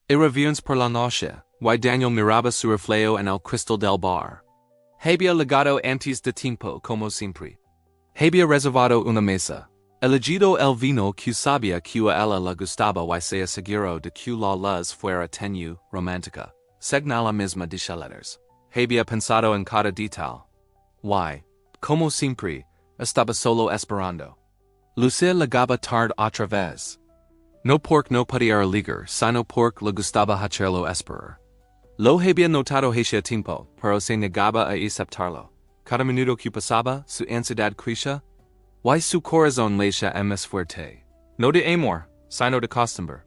Irreverence por la noche, y Daniel miraba su reflejo en el cristal del bar. Había legado antes de tiempo como siempre. Había reservado una mesa. Elegido el vino que sabía que a ella le gustaba y se aseguró de que la luz fuera tenue, romántica. Segna la misma dicha letters. Había pensado en cada detalle. Y, como siempre, estaba solo esperando. Lucía llegaba tarde otra vez. No porque no pudiera ligar, sino porque le gustaba hacerlo esperar. Lo había notado hacía tiempo, pero se negaba a aceptarlo. Cada minuto que pasaba, su ansiedad crecía, y su corazón latía más fuerte. No de amor, sino de costumbre.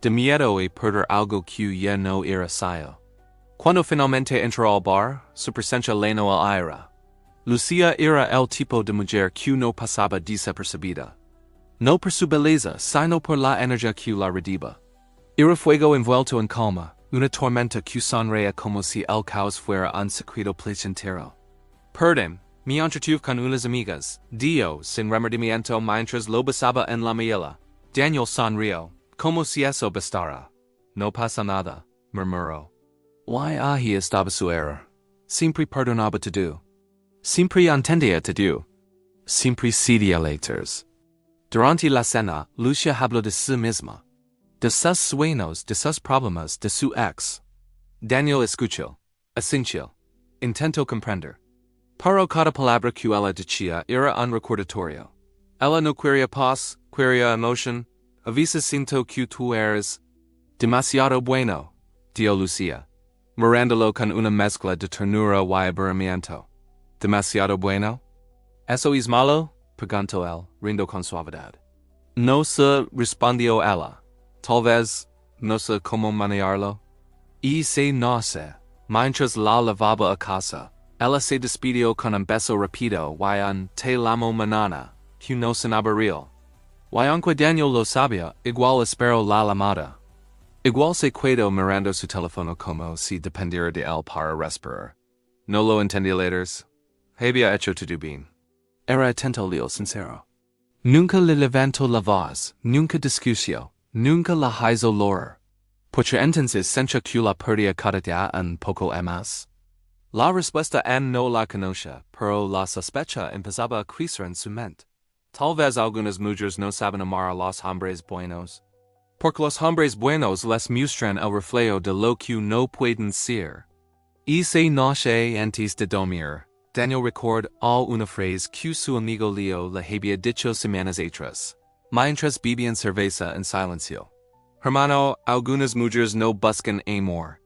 De miedo a perder algo que ya no era suyo. Cuando finalmente entró al bar, su presencia llenó el aire. Lucía era el tipo de mujer que no pasaba desapercibida. No por su belleza, sino por la energía que la rediba. Era fuego envuelto en calma, una tormenta que sonreía como si el caos fuera un secreto placentero. Perdem, me entretuve con unas amigas, dio sin remordimiento mientras lo besaba en la mejilla. Daniel sonrió, como si eso bastara. No pasa nada, murmuró. Y ahí estaba su error. Siempre perdonaba todo. Siempre entendía todo. Siempre cedía letras. Durante la cena, Lucia habló de sí misma. De sus sueños, de sus problemas, de su ex. Daniel escuchó. Asintió. Intentó comprender. Pero cada palabra que ella decía era un recordatorio. Ella no quería paz, quería emoción. A veces siento que tú eres demasiado bueno, dijo Lucía, mirándolo con una mezcla de ternura y aburrimiento. ¿Demasiado bueno? ¿Eso es malo? Preguntó él, riendo con suavidad. No se respondió ella. Tal vez, no sé cómo manejarlo. Y se no sé. Mientras la lavaba a casa, ella se despidió con un beso rápido y un te amo mañana, que no sonaba real. Y aunque Daniel lo sabía, igual esperó la llamada. Igual se quedó mirando su teléfono como si dependiera de él para respirar. No lo entendía letters. Había hecho todo bien. Era atento Leo sincero. Nunca le levantó la voz, nunca discutió, nunca la hizo lograr. Porque entonces sentía que la perdía cada día un poco más. La respuesta en no la conocía, pero la sospecha empezaba a crecer en su mente. Tal vez algunas mujeres no saben amar a los hombres buenos. Porque los hombres buenos les muestran el reflejo de lo que no pueden ser. Y se noche antes de dormir, Daniel recordó una frase que su amigo Leo le había dicho semanas atrás, mientras bebían cerveza en silencio. Hermano, algunas mujeres no buscan amor.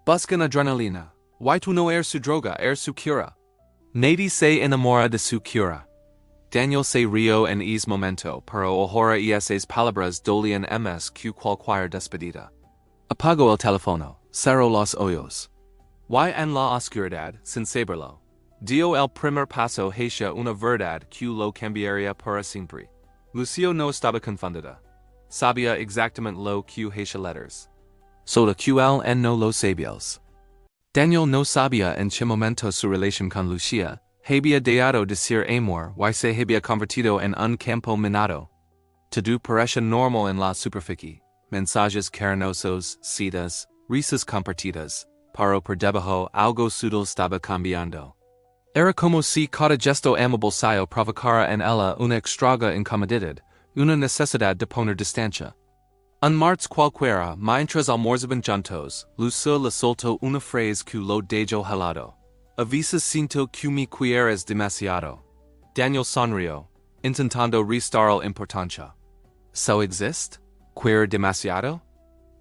Buscan adrenalina. Y tú no eres su droga, eres su cura. Nadie se enamora de su cura. Daniel se rió en ese momento, pero ahora esas palabras dolían más que cualquier despedida. Apagó el teléfono, cerró los ojos. Y en la oscuridad, sin saberlo, dio el primer paso hacia una verdad que lo cambiaría para siempre. Lucio no estaba confundida. Sabía exactamente lo que hacía letters. Solo que él no lo sabías. Daniel no sabía en qué momento su relación con Lucia había dejado de ser amor y se había convertido en un campo minado. Todo parecía normal en la superficie. Mensajes cariñosos, citas, risas compartidas, pero por debajo algo sutil estaba cambiando. Era como si cada gesto amable suyo provocara en ella una extraña incomodidad, una necesidad de poner distancia. Un martes cualquiera, mientras almorzaban juntos, Lucio le soltó una frase que lo dejó helado. A veces siento que me quieres demasiado. Daniel sonrió, intentando restar importancia. ¿So existe? ¿Querer demasiado?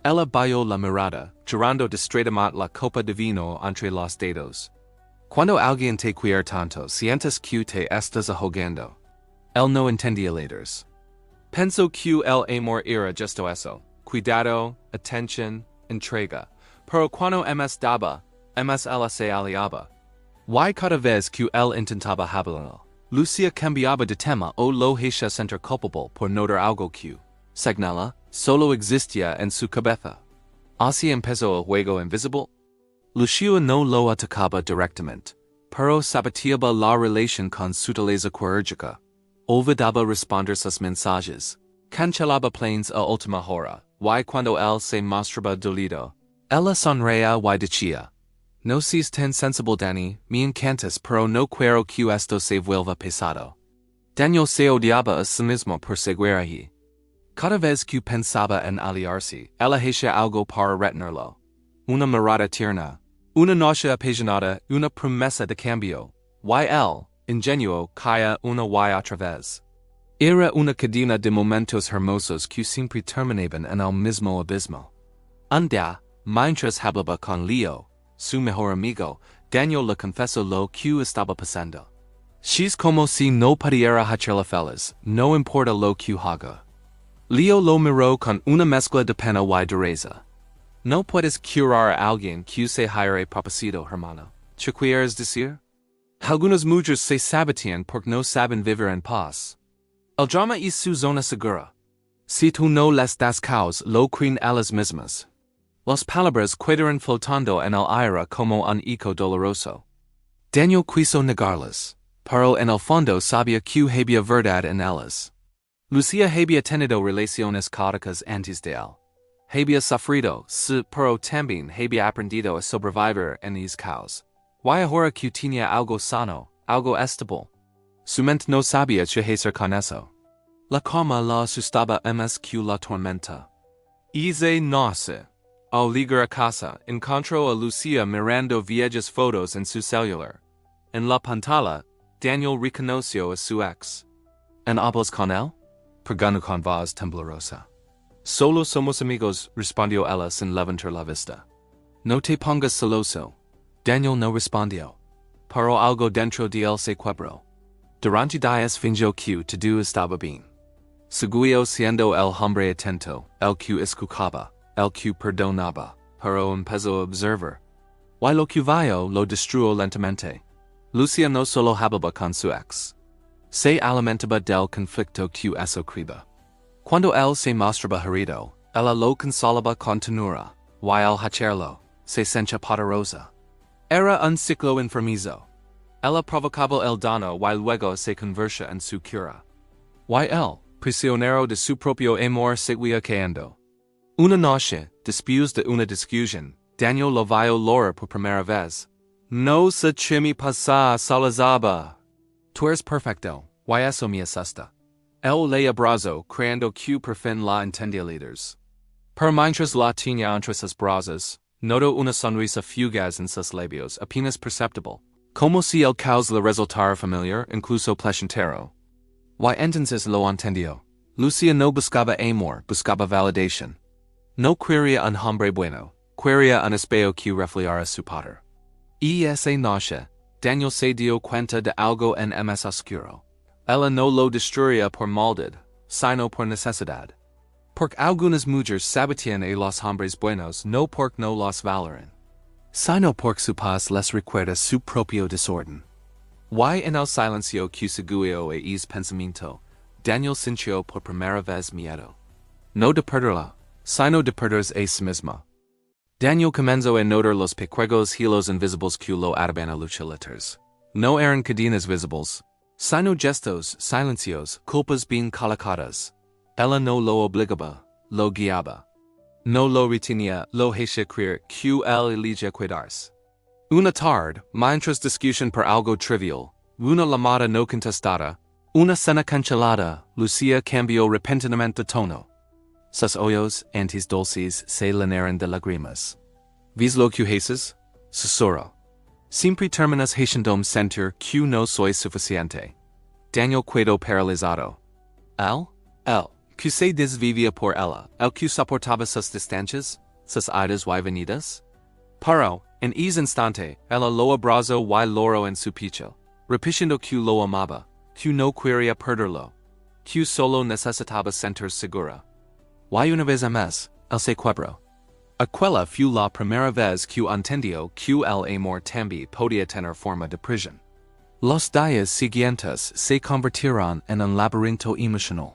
Ella bajó la mirada, girando distraidamente la copa de vino entre los dedos. Cuando alguien te quiere tanto, sientes que te estás ahogando. Él no entendía letters. Pensó que el amor era justo eso, cuidado, atención, entrega, pero cuando ms daba, ms ella se aliaba. Y cada vez que él intentaba hablarlo, Lucia cambiaba de tema o lo hacía sentir culpable por notar algo que, señala, solo existía en su cabeza. Así empezó el juego invisible. Lucia no lo atacaba directamente, pero saboteaba la relación con sutileza quirúrgica. Olvidaba responder sus mensajes. Cancelaba planes a última hora. y cuando él se mostraba dolido. Ella sonreía y decía, no seas tan sensible Danny, me encantas pero no quiero que esto se vuelva pesado. Daniel se odiaba a sí mismo por seguir allí. Cada vez que pensaba en aliarse, ella hacía algo para retenerlo. Una mirada tierna, una noche apasionada, una promesa de cambio. Y él, ingenuo, caía una y otra vez. Era una cadena de momentos hermosos que siempre terminaban en el mismo abismo. Un día, mientras hablaba con Leo, su mejor amigo, Daniel le confesó lo que estaba pasando. Es como si no pudiera hacerla feliz, no importa lo que haga. Leo lo miró con una mezcla de pena y dureza. No puedes curar a alguien que se haya propósito, hermano. ¿Qué quieres decir? Algunas mujeres se sabotean porque no saben vivir en paz. El drama es su zona segura. Si tú no les das caos, lo creen ellas mismas. Las palabras quedarán flotando en el aire como un eco doloroso. Daniel quiso negarlas, pero en el fondo sabía que había verdad en ellas. Lucía había tenido relaciones caóticas antes de él. Había sufrido, sí, pero también había aprendido a sobrevivir en el caos. Y ahora que tenía algo sano, algo estable. Su mente no sabía qué hacer con eso. La calma la asustaba más que la tormenta. Esa noche, al llegar a casa, encontró a Lucía mirando viejas fotos en su celular. En la pantalla, Daniel reconoció a su ex. ¿En hablas con él? Preguntó con voz temblorosa. Solo somos amigos, respondió ella sin levantar la vista. No te pongas celoso. Daniel no respondió. Pero algo dentro de él se quebró. Durante días fingió que todo estaba bien. Seguía siendo el hombre atento, el que escuchaba, el que perdonaba, pero empezó a observar. Y lo que vio lo destruyó lentamente. Lucía no solo hablaba con su ex. Se alimentaba del conflicto que eso creaba. Cuando él se mostraba herido, ella lo consolaba con ternura, y al hacerlo, se sentía poderosa. Era un ciclo enfermizo. Ella provocaba el daño y luego se convertía en su cura. Y él, prisionero de su propio amor, seguía cayendo. Una noche, después de una discusión, Daniel lo vio llorar por primera vez. No sé qué me pasa, Salazaba. Tú eres perfecto, y eso me asusta. Él le abrazó, creyendo que por fin la entendía líderes. Pero mientras la tenía entre sus brazos, notó una sonrisa fugaz en sus labios, apenas perceptible, como si el caos le resultara familiar, incluso placentero. Y entonces lo entendió. Lucía no buscaba amor, buscaba validación. No quería un hombre bueno, quería un espejo que reflejara su poder. Y esa noche, Daniel se dio cuenta de algo en más oscuro. Ella no lo destruía por maldad, sino por necesidad. Porque algunas mujeres sabotean a los hombres buenos no porque no los valoran, sino porque su paz les recuerda su propio desorden. Y en el silencio que seguió a ese pensamiento, Daniel sintió por primera vez miedo. No de perderla, sino de perderse a sí misma. Daniel comenzó a notar los pequeños hilos invisibles que lo ataban a luchaletas. No eran cadenas visibles, sino gestos, silencios, culpas bien colocadas. Ella no lo obligaba, lo guiaba. No lo retenía, lo hacía creer que él elegía cuidarse. Una tarde, mientras discusión por algo trivial, una llamada no contestada, una cena cancelada, Lucía cambió repentinamente de tono. Sus ojos, antes dulces, se llenaron de lágrimas. ¿Ves lo que haces? Susurró. Siempre terminas haciéndome sentir que no soy suficiente. Daniel quedó paralizado. Él, que se desvivía por ella, el que soportaba sus distancias, sus idas y venidas. Pero, en ese instante, ella lo abrazó y lloró en su pecho, repitiendo que lo amaba, que no quería perderlo, que solo necesitaba sentirse segura. Y una vez más, él se quebró. Aquella fue la primera vez que entendió que el amor también podía tener forma de prisión. Los días siguientes se convirtieron en un laberinto emocional.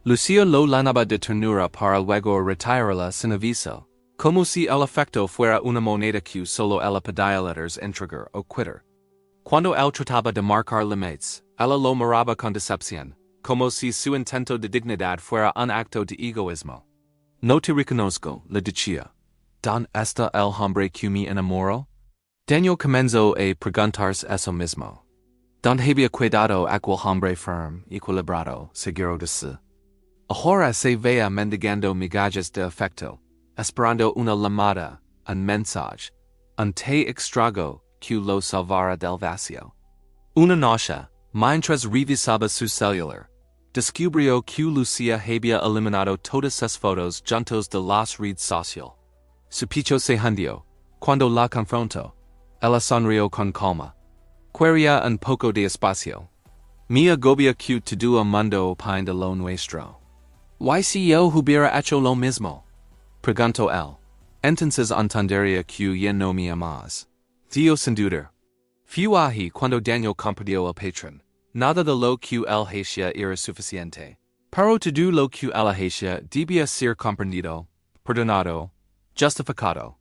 Lucía lo llenaba de ternura para luego retirarla sin aviso, como si el afecto fuera una moneda que solo ella podía letters entregar o quitar. Cuando él trataba de marcar límites, ella lo miraba con decepción, como si su intento de dignidad fuera un acto de egoísmo. No te reconozco, le decía. ¿Don está el hombre que me enamoró? Daniel comenzó a preguntarse eso mismo. Don había cuidado aquel hombre firme, equilibrado, seguro de sí. Ahora se veía mendigando migajas de afecto, esperando una llamada, un mensaje, un te extrago que lo salvara del vacío. Una noche, mientras revisaba su celular, descubrió que Lucía había eliminado todas sus fotos juntos de las redes sociales. Su pecho se hundió. Cuando la confrontó, ella sonrió con calma. Quería un poco de espacio. Me agobia que todo el mundo opine de lo nuestro. ¿Why si yo hubiera hecho lo mismo? Preguntó él. Entonces entendería que ya no me amas. Dios sin dudar. Fue ahí cuando Daniel compartió el patrón. Nada de lo que él hacía era suficiente. Pero todo lo que él hacía debía ser comprendido, perdonado, justificado.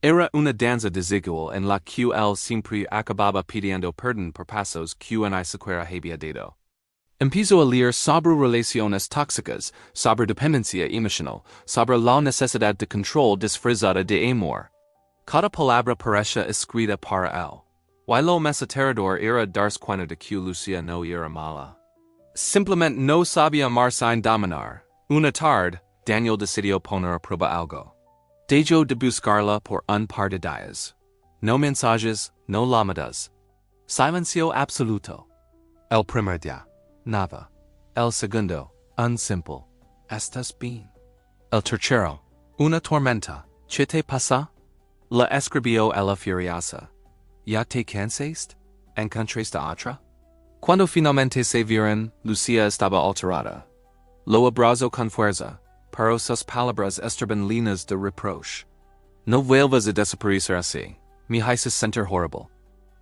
Era una danza desigual en la que él siempre acababa pidiendo perdón por pasos que ni siquiera había dado. Empezó a leer sobre relaciones tóxicas, sobre dependencia emocional, sobre la necesidad de control disfrazada de amor. Cada palabra parecía escrita para él. Y lo más aterrador era darse cuenta de que Lucía no era mala. Simplemente no sabía amar sin dominar. Una tarde, Daniel decidió poner a prueba algo. Dejó de buscarla por un par de días. No mensajes, no llamadas. Silencio absoluto. El primer día, nada. El segundo, un simple. ¿Estás bien? El tercero, una tormenta. ¿Qué te pasa? La escribió ella furiosa. ¿Ya te cansaste? ¿Encontraste otra? Cuando finalmente se vieron, Lucía estaba alterada. Lo abrazó con fuerza, pero sus palabras estaban llenas de reproche. No vuelvas a desaparecer así. Me haces sentir horrible.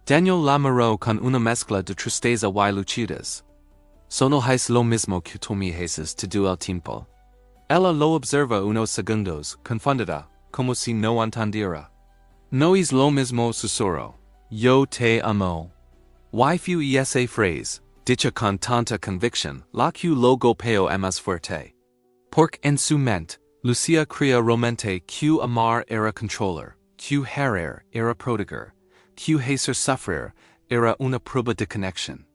Daniel la miró con una mezcla de tristeza y lucidez. Solo haces lo mismo que tú me haces todo el tiempo. Ella lo observa unos segundos, confundida, como si no entendiera. No es lo mismo, susurró. Yo te amo. Why fue esa frase, dicha con tanta convicción, la que lo golpeó más fuerte? Porque en su mente, Lucía creía realmente que amar era controlar, que querer era proteger, que hacer sufrir era una prueba de conexión.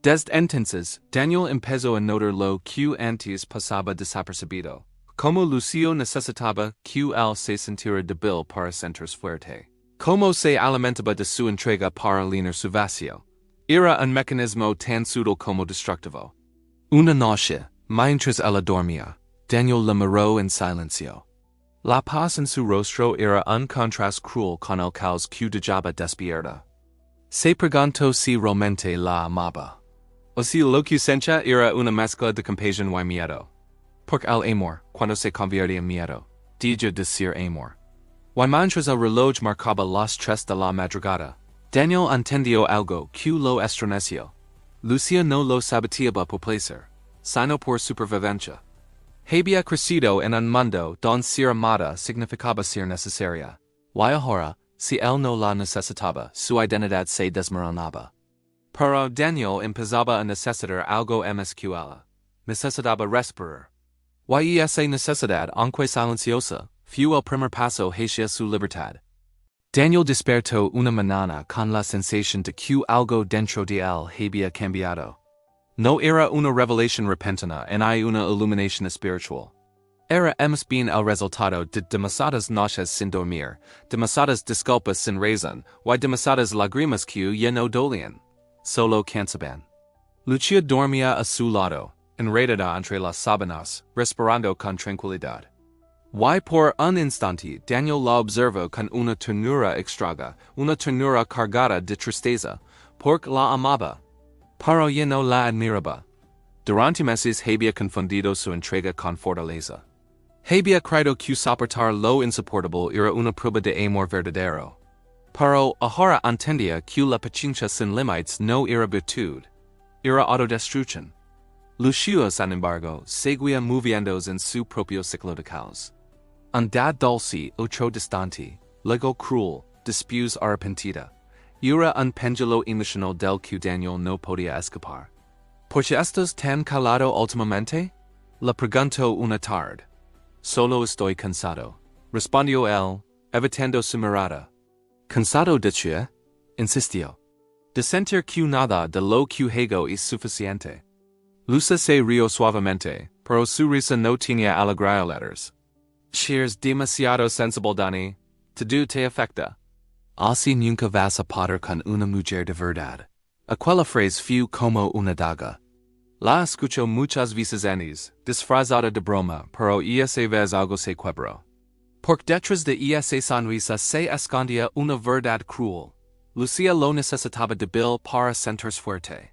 Desde entonces, Daniel empezó a notar lo que antes pasaba desapercibido, como Lucía necesitaba que él se sintiera débil para sentirse fuerte. Como se alimentaba de su entrega para llenar su vacío. Era un mecanismo tan sutil como destructivo. Una noche, mientras ella dormía, Daniel la miró en silencio. La paz en su rostro era un contraste cruel con el caos que dejaba despierta. Se preguntó si realmente la amaba. O si lo que sentía era una mezcla de compasión y miedo. Porque el amor, cuando se convierte en miedo, deja de ser amor. Y mientras el reloj marcaba las 3 de la madrugada, Daniel entendió algo que lo estremeció. Lucía no lo saboteaba por placer, sino por supervivencia. Había crecido en un mundo donde ser amada significaba ser necesaria. Y ahora, si él no la necesitaba, su identidad se desmoronaba. Pero Daniel empezaba a necesitar algo más que ella. Necesitaba respirar. Y esa necesidad, aunque silenciosa, fue el primer paso hacia su libertad. Daniel despertó una mañana con la sensación de que algo dentro de él había cambiado. No era una revelación repentina ni una iluminación espiritual. Era más bien el resultado de demasiadas noches sin dormir, demasiadas disculpas sin razón, y demasiadas lágrimas que ya no dolían. Solo cansaban. Lucía dormía a su lado, enredada entre las sábanas, respirando con tranquilidad. Y por un instante Daniel la observó con una ternura extraña, una ternura cargada de tristeza, porque la amaba. Pero ya no la admiraba. Durante meses había confundido su entrega con fortaleza. Había creído que soportar lo insoportable era una prueba de amor verdadero. Pero ahora entendía que la paciencia sin límites no era virtud, era autodestrucción. Lucía, sin embargo, seguía moviéndose en su propio ciclo de caos. Un día dulce, otro distante, luego cruel, después arrepentida. Era un péndulo emocional del que Daniel no podía escapar. ¿Por qué estás tan calado últimamente? Le preguntó una tarde. Solo estoy cansado. Respondió él, evitando su mirada. ¿Cansado de qué? Insistió. De sentir que nada de lo que hago es suficiente. Lucia se rió suavemente, pero su risa no tenía alegría letters. Shears demasiado sensible Dani. Todo te afecta. Así nunca vas a poder con una mujer de verdad. Aquella frase fue como una daga. La escucho muchas veces disfrazada de broma, pero esa vez algo se quebró. Porque detrás de esa sonrisa se escondía una verdad cruel. Lucia lo necesitaba débil para sentirse fuerte.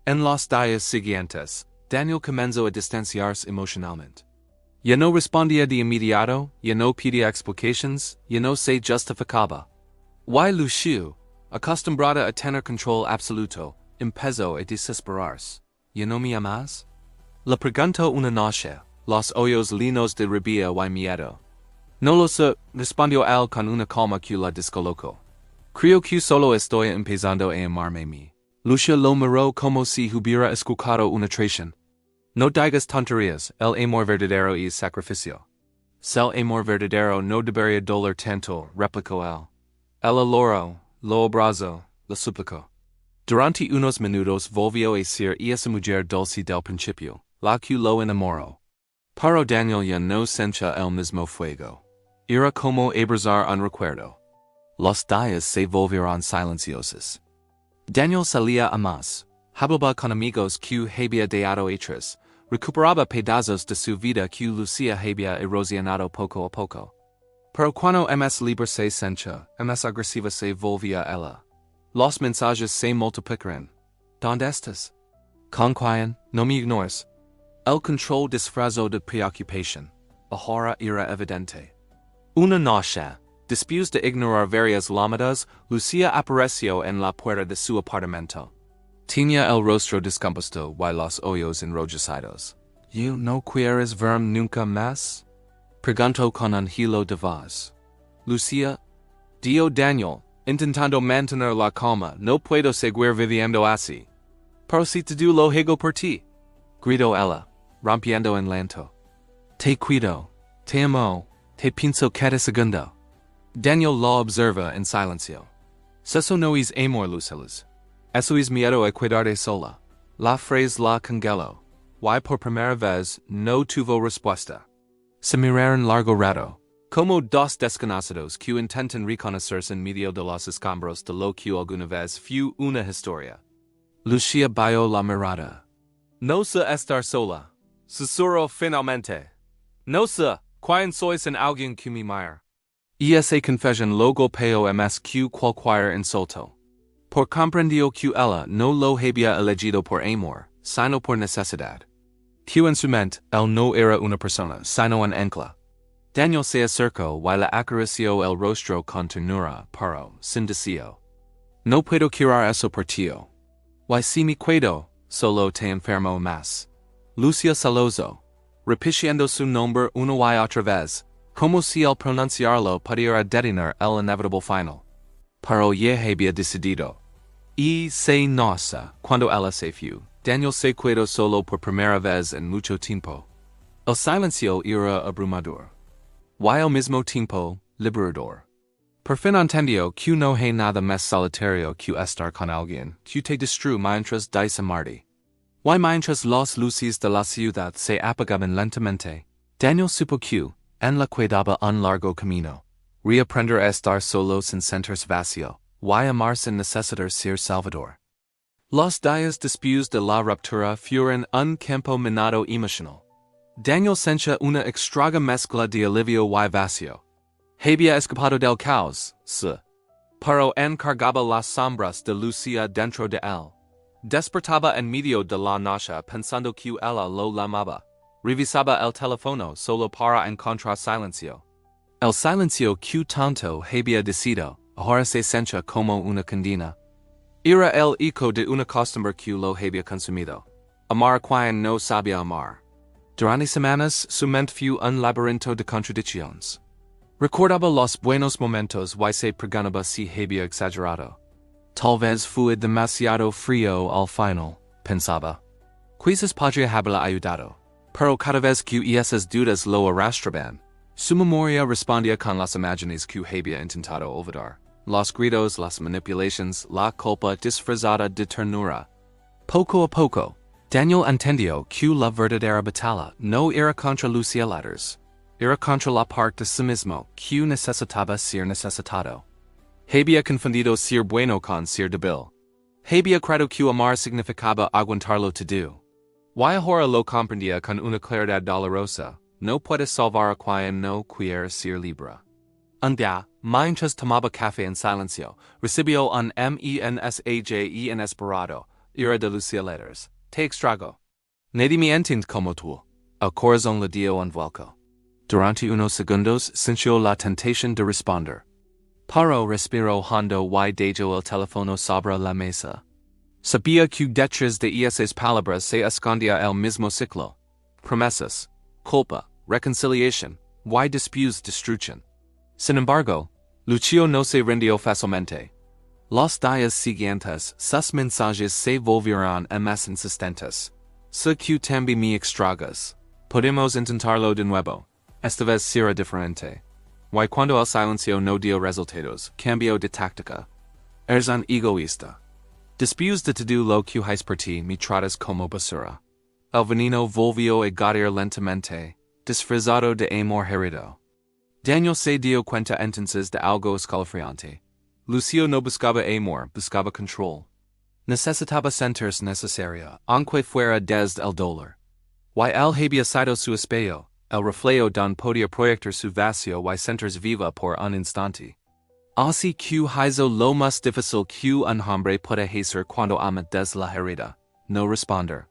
En los días siguientes, Daniel comenzó a distanciarse emocionalmente. Ya no respondía de inmediato, ya no pedía explicaciones, ya no se justificaba. Y Lucia, acostumbrada a tener control absoluto, empezó a desesperarse. ¿Ya no me amas? Le preguntó una noche, los ojos llenos de rabia y miedo. No lo sé, respondió él con una calma que la descolocó. Creo que solo estoy empezando a amarme a mí. Lucia lo miró como si hubiera escuchado una traición. No digas tonterías, el amor verdadero es sacrificio. El amor verdadero no debería doler tanto, replicó él. Ella lo abrazó, lo suplicó. Durante unos minutos volvió a ser esa mujer dulce del principio, la que lo enamoró. Pero Daniel ya no sentía el mismo fuego. Era como abrazar un recuerdo. Los días se volvieron silenciosos. Daniel salía a más, hablaba con amigos que había dejado atrás, recuperaba pedazos de su vida que Lucia había erosionado poco a poco. Pero cuando más libre se sentía, más agresiva se volvía ella. Los mensajes se multiplicaron. ¿Dónde estás? ¿Con quién? No me ignores. El control disfrazó de preocupación. Ahora era evidente. Una noche, después de ignorar varias llamadas, Lucia apareció en la puerta de su apartamento. Tenía el rostro descompuesto y los ojos enrojecidos. ¿You no quieres verme nunca más? Preguntó con un hilo de voz. Lucia, dio Daniel, intentando mantener la calma, no puedo seguir viviendo así. Pero si te do lo hago por ti, gritó ella, rompiendo en llanto. Te cuido, te amo, te pienso cada segundo. Daniel lo observa en silencio. Eso no es amor, Luceles. Eso es miedo a quedarte sola. La frase la congeló. Y por primera vez no tuvo respuesta. Se miraron largo rato. Como dos desconocidos que intentan reconocerse en medio de los escombros de lo que alguna vez fue una historia. Lucia bajó la mirada. No sé estar sola. Susurró finalmente. No sé, quién sois en alguien que me mira. Esa confesión lo golpeó más que cualquier insulto. Por comprendió que ella no lo había elegido por amor, sino por necesidad. Que en su mente, él no era una persona, sino un ancla. Daniel se acercó y le acarició el rostro con ternura, pero sin deseo. No puedo curar eso por ti. Y si me cuido, solo te enfermo más. Lucia Salozo, repitiendo su nombre una y otra vez, como si al pronunciarlo pudiera detener el inevitable final. Pero ya había decidido. Y se nosa, cuando ella se fue, Daniel se quedó solo por primera vez en mucho tiempo. El silencio era abrumador. Y al mismo tiempo, liberador. Por fin entendió que no hay nada más solitario que estar con alguien que te destruye mientras desamarte. Y mientras las luces de la ciudad se apagaban lentamente, Daniel supo que, en la quedaba un largo camino. Reaprender a estar solo sin sentirse vacío, y amar sin necesitar ser salvador. Los días después de la ruptura fueron un campo minado emocional. Daniel sentía una extraña mezcla de alivio y vacío. Había escapado del caos, sí. Pero encargaba las sombras de Lucia dentro de él. Despertaba en medio de la noche pensando que ella lo llamaba. Revisaba el teléfono solo para encontrar silencio. El silencio que tanto había decidido, ahora se sentía como una condena. Era el eco de una costumbre que lo había consumido. Amar a quien no sabía amar. Durante semanas, su mente fue un laberinto de contradicciones. Recordaba los buenos momentos y se preguntaba si había exagerado. Tal vez fue demasiado frío al final, pensaba. Quizás podría haberla ayudado. pero cada vez que esas dudas lo arrastraban, su memoria respondía con las imágenes que había intentado olvidar, los gritos, las manipulaciones, la culpa disfrazada de ternura. Poco a poco, Daniel entendió que la verdadera batalla no era contra los cielators, era contra la parte de sí mismo que necesitaba ser necesitado. Había confundido ser bueno con ser débil. Había creído que amar significaba aguantarlo todo. Y ahora lo comprendía con una claridad dolorosa. No puedes salvar a quien no quiere ser libre. Un día, mientras tomaba café en silencio, recibió un mensaje inesperado. Era de los cielators. Te extrago. Nadie me entiende como tú. El corazón le dio un vuelco. Durante unos segundos sintió la tentación de responder. Pero respiró hondo y dejó el teléfono sobre la mesa. Sabía que detrás de esas palabras se escondía el mismo ciclo. Promesas, culpa, reconciliación, y después destrucción. Sin embargo, Lucio no se rindió fácilmente. Los días siguientes, sus mensajes se volvieron más insistentes. Sé que también me extragas. Podemos intentarlo de nuevo. Esta vez será diferente. Y cuando el silencio no dio resultados, cambió de táctica. Eres un egoísta. Después de todo lo que has por ti, me tratas como basura. El veneno volvió a gatear lentamente, disfrazado de amor herido. Daniel se dio cuenta entonces de algo escalofriante. Lucio no buscaba amor, buscaba control. Necesitaba sentirse necesario, aunque fuera desde el dolor. Y él había sido su espejo, el reflejo donde podía proyectar su vacío y sentirse viva por un instante. Así que hizo lo más difícil que un hombre puede hacer cuando ama desde la herida, no responder.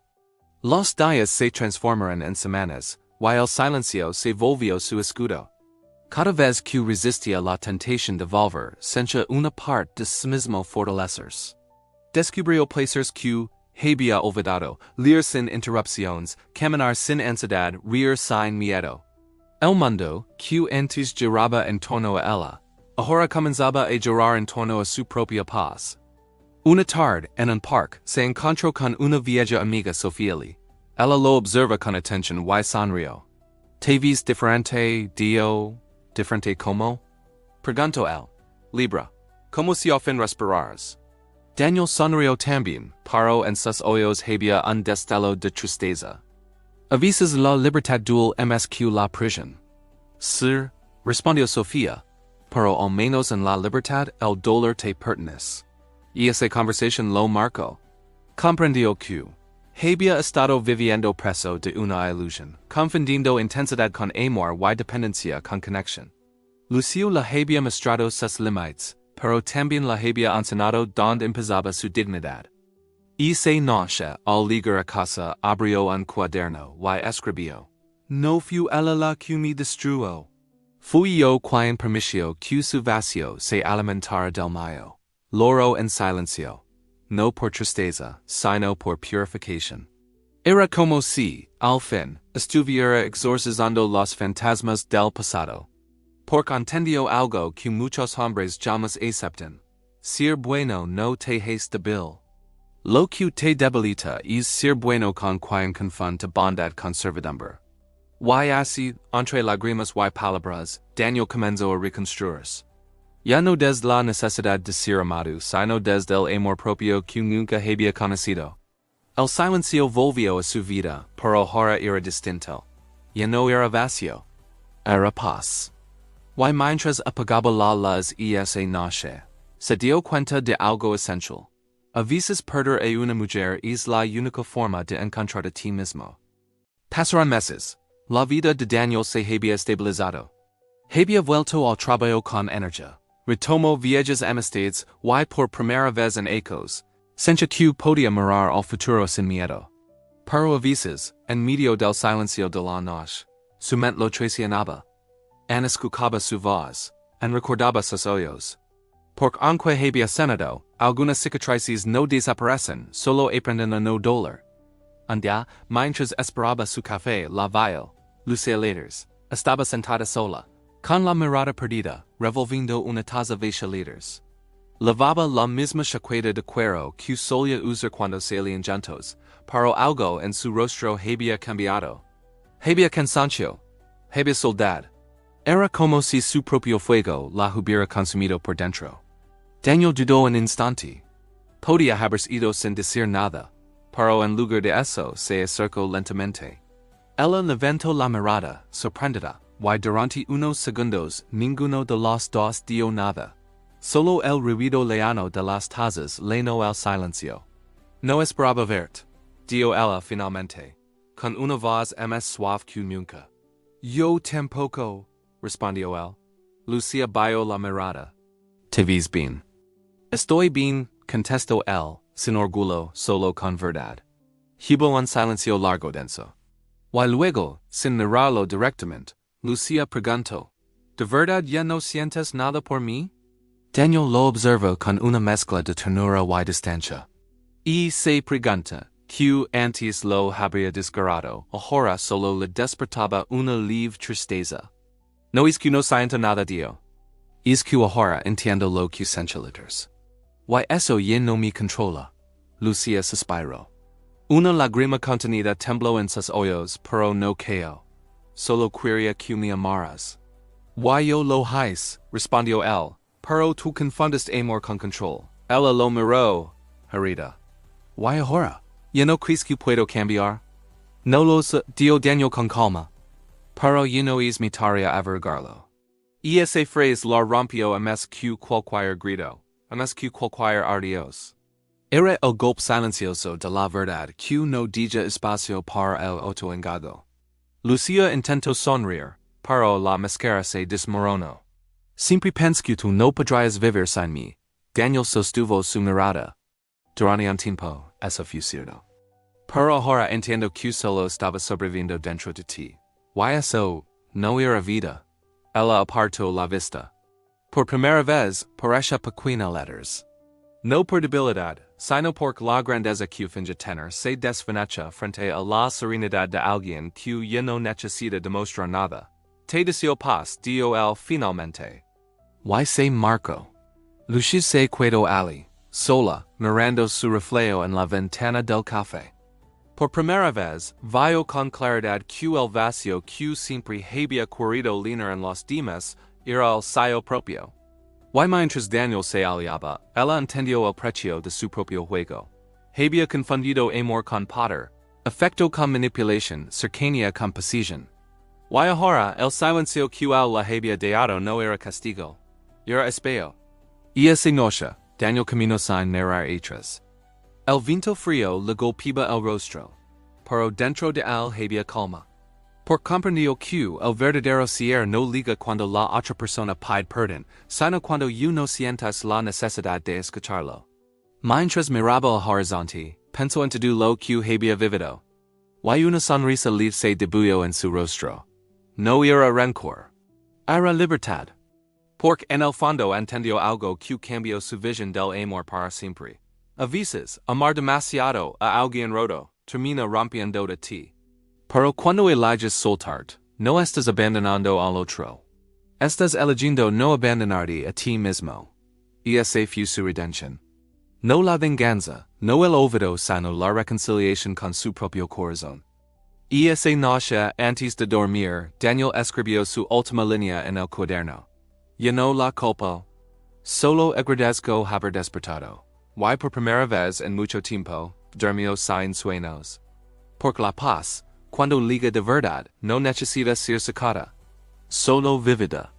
Los días se transformaron en semanas, y el silencio se volvió su escudo. Cada vez que resistía la tentación de volver, sentía una parte de sí mismo fortalecerse. Descubrió placeres que había olvidado, leer sin interrupciones, caminar sin ansiedad, reír sin miedo. El mundo, que antes giraba en torno a ella, ahora comenzaba a girar en torno a su propia paz. Una tarde, en un parque, se encontró con una vieja amiga Sofieli. Ella lo observa con atención y sonrió. ¿Te ves diferente, Dio? ¿Diferente cómo? Preguntó él. Libra. ¿Cómo se ofen respirares? Daniel sonrió también, pero en sus ojos había un destello de tristeza. A veces la libertad duele más que la prisión. Sí, respondió Sofía, pero al menos en la libertad el dolor te pertenece. Y esa conversación lo marcó. Comprendió que había estado viviendo preso de una ilusión, confundiendo intensidad con amor y dependencia con conexión. Lucio le había mostrado sus límites, pero también le había enseñado donde empezaba su dignidad. Esa noche, al llegar a casa, abrió un cuaderno y escribió: No fui ella la que me destruyó. Fui yo quien permitió que su vacío se alimentara del mío. Loro en silencio. No por tristeza, sino por purificación. Era como si, al fin, estuviera exorcizando los fantasmas del pasado. Porque entendió algo que muchos hombres jamás aceptan. Ser bueno no te hace débil. Lo que te debilita es ser bueno con quien confunde bondad con servidumbre. Y así, entre lágrimas y palabras, Daniel comenzó a reconstruirse. Ya no desde la necesidad de ser amado, sino desde el amor propio que nunca había conocido. El silencio volvió a su vida, pero ahora era distinto. Ya no era vacío. Era paz. Y mientras apagaba la luz esa noche, se dio cuenta de algo esencial. A veces perder a una mujer es la única forma de encontrar a ti mismo. Pasaron meses. La vida de Daniel se había estabilizado. Había vuelto al trabajo con energía. Retomó viejas amistades y por primera vez en ecos, sentía que podía mirar al futuro sin miedo. Pero a veces, en medio del silencio de la noche, su mente lo traicionaba. Escuchaba su voz, recordaba sus ojos. Porque aunque había sanado, algunas cicatrices no desaparecen, solo aprenden a no doler. Un día, mientras esperaba su café, la vio, Lucelators, estaba sentada sola, con la mirada perdida, revolviendo una taza de liters. Lavaba la misma chaqueta de cuero que solía usar cuando salían juntos, pero algo en su rostro había cambiado. Había cansancio. Había soledad. Era como si su propio fuego la hubiera consumido por dentro. Daniel dudó un instante. Podía haber ido sin decir nada, pero en lugar de eso se acercó lentamente. Ella levantó la mirada, sorprendida, y durante unos segundos ninguno de los dos dio nada. Solo el ruido lejano de las tazas llenó el silencio. No esperaba verte, dijo ella finalmente, con una voz más suave que nunca. Yo tampoco, respondió él. Lucía bajó la mirada. ¿Te ves bien? Estoy bien, contestó él, sin orgullo, solo con verdad. Hubo un silencio largo denso. Y luego, sin mirarlo directamente, Lucía preguntó, ¿de verdad ya no sientes nada por mí? Daniel lo observó con una mezcla de ternura y distancia. Y se pregunta, que antes lo había descarado, ahora solo le despertaba una leve tristeza. No es que no sienta nada, Dio. Es que ahora entiendo lo que sientes. Y eso ya no me controla. Lucía suspiró. Una lágrima contenida tembló en sus ojos, pero no cayó. Solo quería que me amaras. Y yo lo hice, respondió él, pero tú confundes amor con control. Ella lo miró, herida. Y ahora, ¿ya no crees que puedo cambiar? No lo sé, dijo Daniel con calma. Pero ya no es mi tarea averiguarlo. Y esa frase la rompió a más que cualquier grito, a más que cualquier adiós. Era el golpe silencioso de la verdad que no deja espacio para el autoengaño. Lucía intentó sonreír, pero la máscara se desmoronó. Siempre pensé que tú no podrías vivir sin mí. Daniel sostuvo su mirada. Durante un tiempo, eso fue cierto. Pero ahora entiendo que solo estaba sobreviviendo dentro de ti. Y eso no era vida. Ella apartó la vista. Por primera vez, por esa pequeña letters. No por debilidad, sino por la grandeza que finge tener se desvanece frente a la serenidad de alguien que ya no necesita demostrar nada. Te deseo paz, dijo él finalmente. Y se marcó. Lucía se quedó allí, sola, mirando su reflejo en la ventana del café. Por primera vez, vio con claridad que el vacío que siempre había querido llenar en los demás era el suyo propio. Y mientras Daniel se aliaba, ella entendió el precio de su propio juego. Había confundido amor con poder, afecto con manipulación, cercanía con posesión. Y ahora, el silencio que él la había dado no era castigo, era espejo. Y esa noche, Daniel caminó sin mirar atrás. El viento frío le golpeaba el rostro, pero dentro de él había calma. Por comprendió que el verdadero ser no liga cuando la otra persona pide perdón, sino cuando uno sientas la necesidad de escucharlo. Mientras miraba al horizonte, pensó en todo lo que había vivido. Y una sonrisa leve se dibujó en su rostro. No era rencor. Era libertad. Porque en el fondo entendió algo que cambió su visión del amor para siempre. A veces, amar demasiado a alguien roto termina rompiendo de ti. Pero cuando eliges soltarte, no estás abandonando al otro. Estás eligiendo no abandonarte a ti mismo. Y esa fue su redención. No la venganza, no el olvido, sino la reconciliación con su propio corazón. Y esa noche, antes de dormir, Daniel escribió su última línea en el cuaderno. Ya no la culpo. Solo agradezco haber despertado. Y por primera vez en mucho tiempo, dormió sin sueños. Porque la paz, cuando liga de verdad, no necesita ser sacada. Solo vivida.